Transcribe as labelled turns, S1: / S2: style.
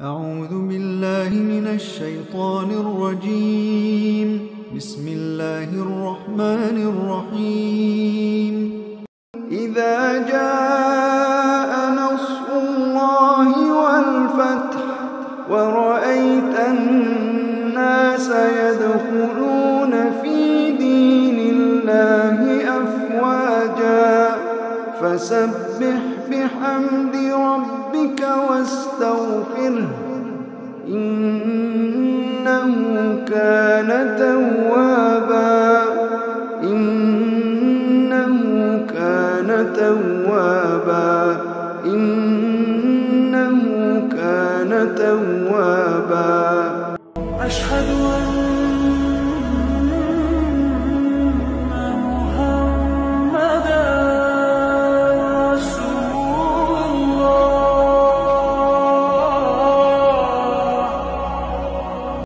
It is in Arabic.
S1: أعوذ بالله من الشيطان الرجيم. بسم الله الرحمن الرحيم. إذا جاء نصر الله والفتح ورأيت الناس يدخلون في دين الله أفواجا فسبح بحمد ربك واستغفره إنه كان توابا إنه كان توابا إنه كان توابا. أشهد أن